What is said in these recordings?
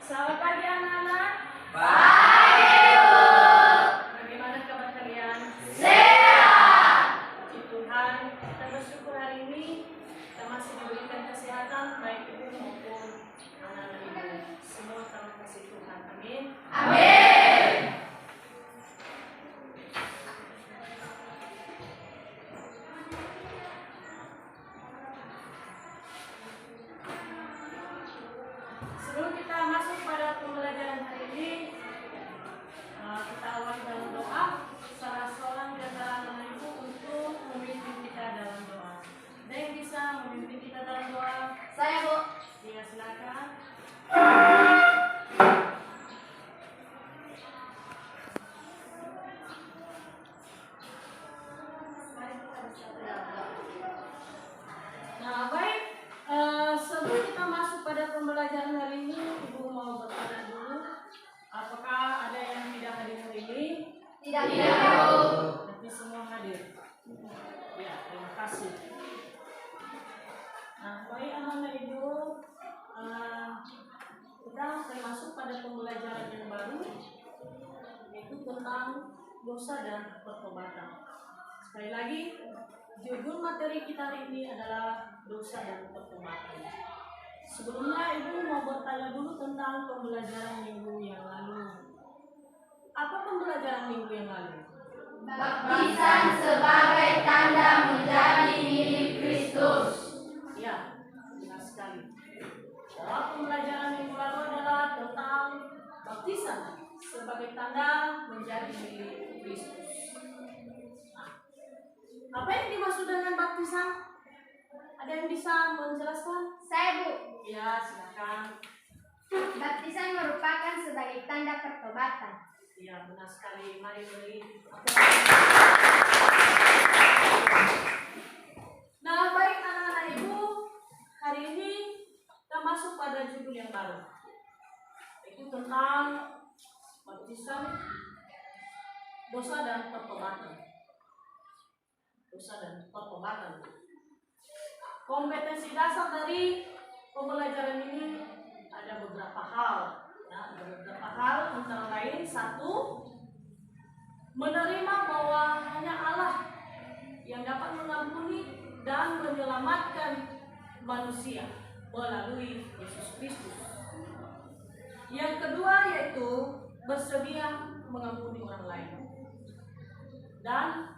Selamat pagi anak-anak. Baik, Bu. Bagaimana kabar kalian? Sehat. Puji Tuhan, kita bersyukur hari ini kita masih diberikan kesehatan baik ibu maupun anak-anak ibu. Semua terima kasih Tuhan. Amin. Amin. Sebelum kita masuk pada pembelajaran hari ini, kita awali dalam doa. Salah seorang di antara anak ibu untuk memimpin kita dalam doa. Ada yang bisa memimpin kita dalam doa? Saya, Bu. Ya, silakan. Nah, baik. Sebelum kita masuk pada pembelajaran hari ini, Ibu mau bertanya dulu, apakah ada yang tidak hadir hari ini? Tidak, Bu. Nanti semua hadir. Ya, terima kasih. Nah, baik anak-anak ibu, kita akan masuk pada pembelajaran yang baru, yaitu tentang dosa dan pertobatan. Sekali lagi, judul materi kita hari ini adalah dosa dan pertobatan. Sebelumnya ibu mau bertanya dulu tentang pembelajaran minggu yang lalu. Apa pembelajaran minggu yang lalu? Baptisan sebagai tanda menjadi milik Kristus. Ya, benar sekali. Bahwa pembelajaran minggu lalu adalah tentang baptisan sebagai tanda menjadi milik Kristus. Nah, apa yang dimaksud dengan baptisan? Ada yang bisa menjelaskan? Saya, Bu. Ya, silakan. Baptisan merupakan sebagai tanda pertobatan. Ya, benar sekali. Mari beri. Nah, baik anak-anak ibu, hari ini kita masuk pada judul yang baru, yaitu tentang baptisan dosa dan pertobatan. Dosa dan pertobatan. Kompetensi dasar dari pembelajaran ini ada beberapa hal. Ya, ada beberapa hal antara lain, satu, menerima bahwa hanya Allah yang dapat mengampuni dan menyelamatkan manusia melalui Yesus Kristus. Yang kedua yaitu bersedia mengampuni orang lain. Dan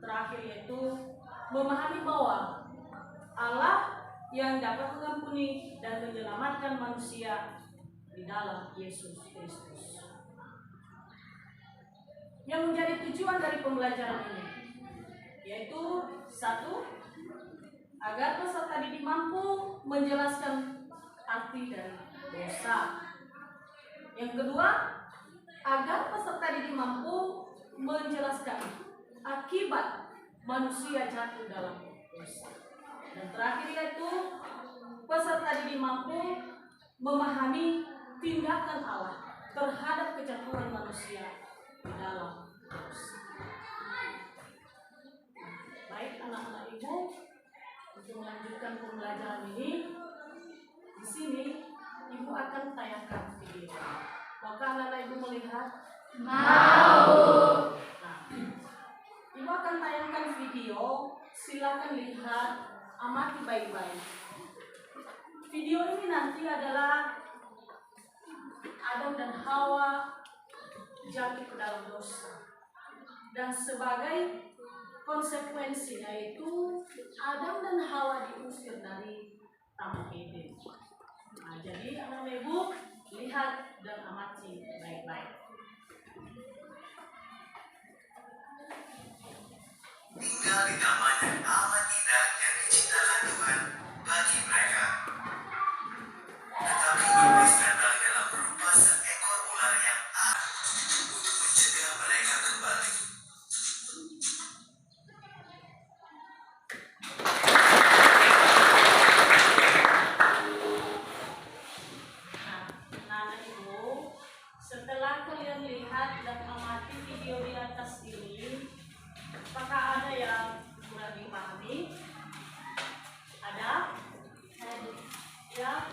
terakhir yaitu memahami bahwa Allah yang dapat mengampuni dan menyelamatkan manusia di dalam Yesus Kristus. Yang menjadi tujuan dari pembelajaran ini yaitu satu, agar peserta didik mampu menjelaskan arti dari dosa. Yang kedua, agar peserta didik mampu menjelaskan akibat manusia jatuh dalam dosa. Dan terakhir yaitu peserta didik mampu memahami tindakan Allah terhadap kejatuhan manusia di dalam dosa. Baik anak-anak ibu, untuk melanjutkan pembelajaran ini, di sini ibu akan tayangkan video. Maukah anak-anak ibu melihat? Mau. Nah, ibu akan tayangkan video. Silakan lihat, amati baik-baik. Video ini nanti adalah Adam dan Hawa jatuh ke dalam dosa, dan sebagai konsekuensinya itu Adam dan Hawa diusir dari Taman Eden. Nah, jadi anak ibu lihat dan amati baik-baik. Tinggal di taman yang amat indah yang diciptakan Tuhan bagi mereka. Tetapi iblis datang dalam rupa seekor ular yang untuk mencegah mereka kembali. Nah, anak ibu, setelah kalian lihat dan amati video di atas ini, apakah ada yang kurang dipahami? Ada? Ya.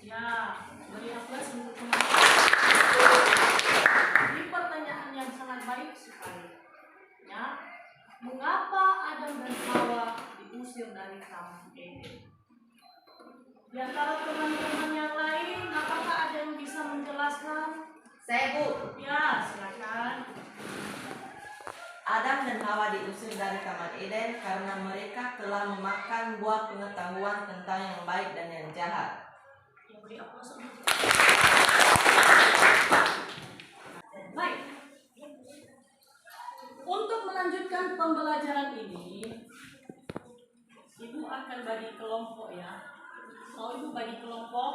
Ya, beri aplaus untuk teman-teman. Ini pertanyaan yang sangat baik sekali. Ya, mengapa Adam dan Hawa diusir dari Taman Eden? Di antara teman-teman yang lain, apakah ada yang bisa menjelaskan? Saya, Bu. Ya, silakan. Adam dan Hawa diusir dari Taman Eden karena mereka telah memakan buah pengetahuan tentang yang baik dan yang jahat. Ya, beri aplaus untuk. Baik. Untuk melanjutkan pembelajaran ini, Ibu akan bagi kelompok ya. Mau Ibu bagi kelompok?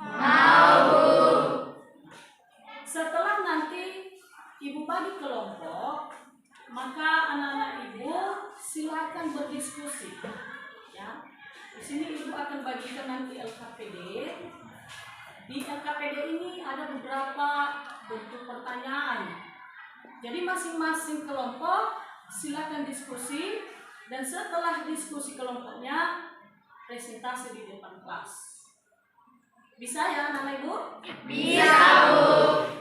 Mau. Setelah nanti Ibu bagi kelompok, maka anak-anak Ibu silakan berdiskusi. Ya. Di sini Ibu akan bagikan nanti LKPD. Di LKPD ini ada beberapa bentuk pertanyaan. Jadi masing-masing kelompok silakan diskusi dan setelah diskusi kelompoknya presentasi di depan kelas. Bisa ya anak-anak Ibu? Bisa, Bu.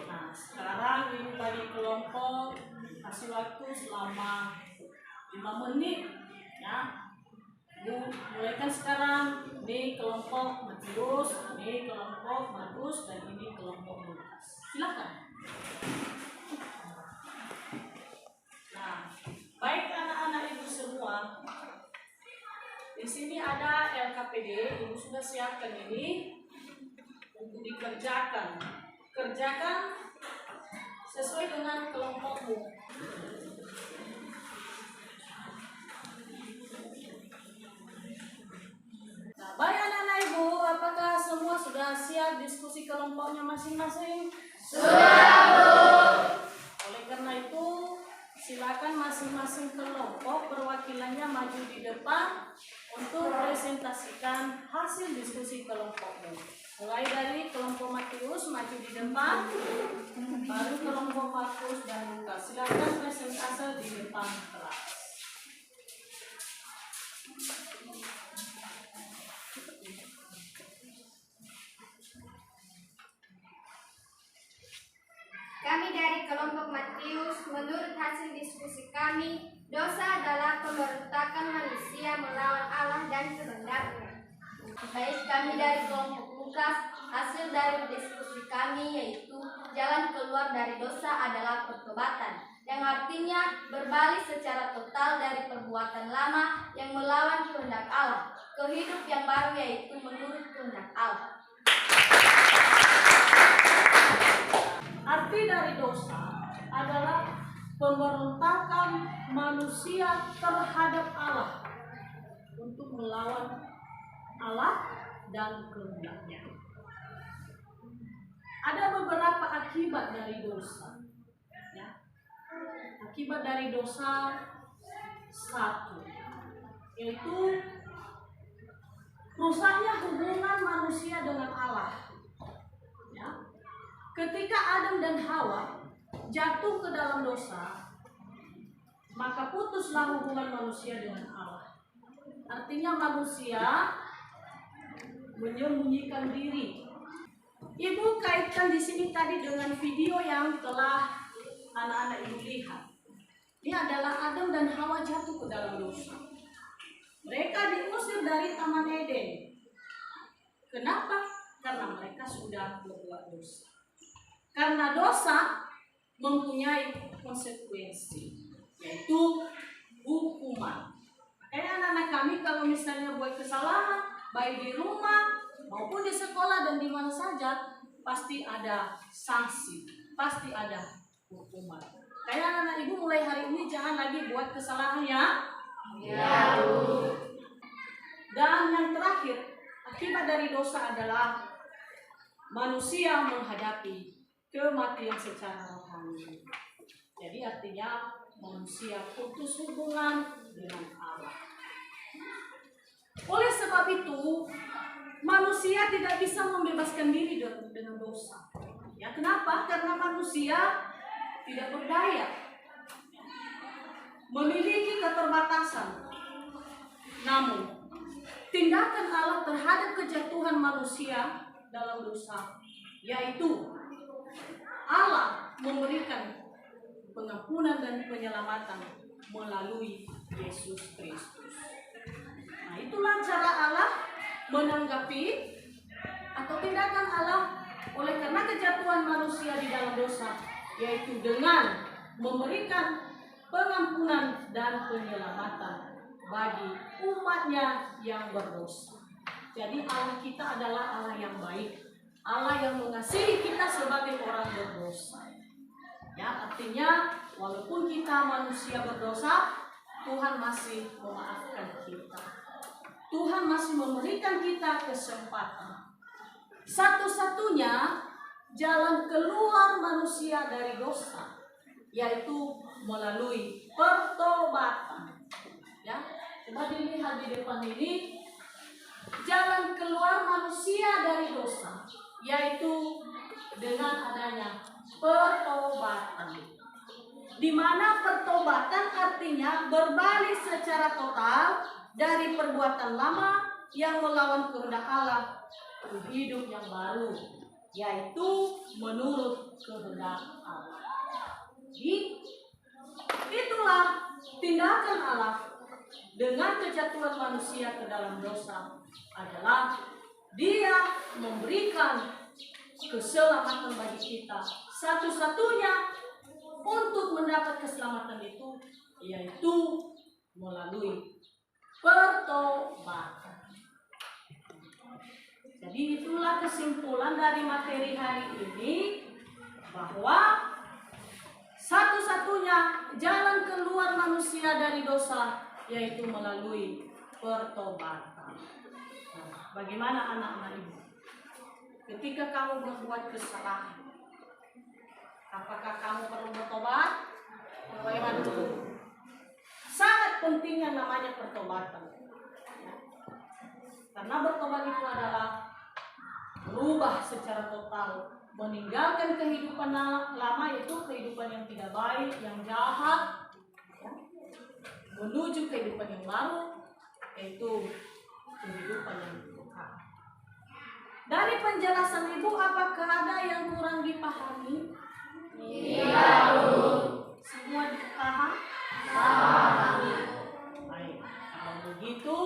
Nah, sekarang Ibu bagi kelompok, kasih waktu selama 5 menit ya. Bu, mulaikan sekarang. Ini kelompok Matius, ini kelompok Markus, dan ini kelompok Lukas. Silakan. Nah, baik anak-anak Ibu semua. Di sini ada LKPD, Ibu sudah siapkan ini untuk dikerjakan. Kerjakan sesuai dengan kelompokmu. Nah, baik anak-anak Ibu, apakah semua sudah siap diskusi kelompoknya masing-masing? Sudah, Bu. Oleh karena itu, silakan masing-masing kelompok perwakilannya maju di depan untuk presentasikan hasil diskusi kelompokmu. Mulai dari kelompok Matius maju di depan, baru kelompok Markus dan Lukas. Silakan presentasi di depan kelas. Kami dari kelompok Matius, menurut hasil diskusi kami, dosa adalah pemberontakan manusia melawan Allah dan kehendaknya. Baik kami dari kelompok Lukas, hasil dari diskusi kami yaitu jalan keluar dari dosa adalah pertobatan, yang artinya berbalik secara total dari perbuatan lama yang melawan kehendak Allah ke hidup yang baru yaitu menurut kehendak Allah. Arti dari dosa adalah pemberontakan manusia terhadap Allah untuk melawan Allah dan kehendaknya. Ada beberapa akibat dari dosa. Ya. Akibat dari dosa satu, yaitu rusaknya hubungan manusia dengan Allah. Ya. Ketika Adam dan Hawa jatuh ke dalam dosa, maka putuslah hubungan manusia dengan Allah. Artinya manusia menyembunyikan diri. Ibu kaitkan di sini tadi dengan video yang telah anak-anak Ibu lihat. Ini adalah Adam dan Hawa jatuh ke dalam dosa. Mereka diusir dari Taman Eden. Kenapa? Karena mereka sudah berbuat dosa. Karena dosa mempunyai konsekuensi, yaitu hukuman. Makanya anak-anak kami kalau misalnya buat kesalahan, baik di rumah maupun di sekolah dan di mana saja, pasti ada sanksi, pasti ada hukuman. Kayak anak-anak Ibu mulai hari ini jangan lagi buat kesalahan ya. Ya, Bu. Dan yang terakhir, akibat dari dosa adalah manusia menghadapi kematian secara rohani. Jadi artinya manusia putus hubungan dengan Allah. Oleh sebab itu, manusia tidak bisa membebaskan diri dengan dosa. Ya, kenapa? Karena manusia tidak berdaya, memiliki keterbatasan. Namun, tindakan Allah terhadap kejatuhan manusia dalam dosa, yaitu Allah memberikan pengampunan dan penyelamatan melalui Yesus Kristus. Nah, itulah cara Allah menanggapi atau tindakan Allah oleh karena kejatuhan manusia di dalam dosa, yaitu dengan memberikan pengampunan dan penyelamatan bagi umatnya yang berdosa. Jadi Allah kita adalah Allah yang baik, Allah yang mengasihi kita sebagai orang berdosa. Ya, artinya walaupun kita manusia berdosa, Tuhan masih memaafkan kita. Tuhan masih memberikan kita kesempatan. Satu-satunya jalan keluar manusia dari dosa yaitu melalui pertobatan. Ya, coba dilihat di depan ini, jalan keluar manusia dari dosa yaitu dengan adanya pertobatan. Di mana pertobatan artinya berbalik secara total dari perbuatan lama yang melawan kehendak Allah ke hidup yang baru, yaitu menurut kehendak Allah. Jadi, itulah tindakan Allah dengan kejatuhan manusia ke dalam dosa adalah Dia memberikan keselamatan bagi kita. Satu-satunya untuk mendapat keselamatan itu yaitu melalui pertobatan. Jadi itulah kesimpulan dari materi hari ini, bahwa satu-satunya jalan keluar manusia dari dosa yaitu melalui pertobatan. Nah, bagaimana anak-anak ibu? Ketika kamu berbuat kesalahan, apakah kamu perlu bertobat? Bagaimana? Sangat penting yang namanya pertobatan. Karena bertobat itu adalah berubah secara total, meninggalkan kehidupan lama, yaitu kehidupan yang tidak baik, yang jahat, menuju kehidupan yang baru, yaitu kehidupan yang Tuhan. Dari penjelasan ibu, apakah ada yang kurang dipahami? Iya, Bu. Semua dipaham? Baik, kalau begitu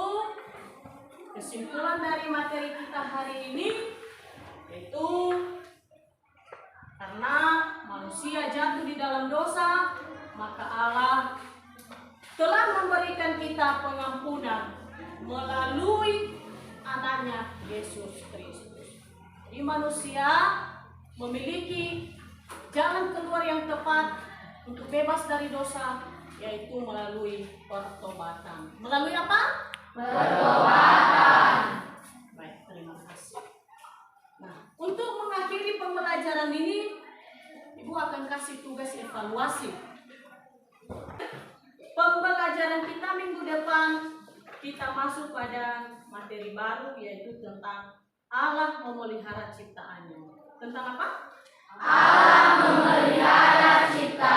kesimpulan dari materi kita hari ini yaitu karena manusia jatuh di dalam dosa, maka Allah telah memberikan kita pengampunan melalui anaknya Yesus Kristus. Jadi manusia memiliki jalan keluar yang tepat untuk bebas dari dosa, yaitu melalui pertobatan. Melalui apa? Pertobatan. Baik, terima kasih. Nah, untuk mengakhiri pembelajaran ini, Ibu akan kasih tugas evaluasi. Pembelajaran kita minggu depan, kita masuk pada materi baru, yaitu tentang Allah memelihara ciptaannya. Tentang apa? Allah memelihara ciptaannya.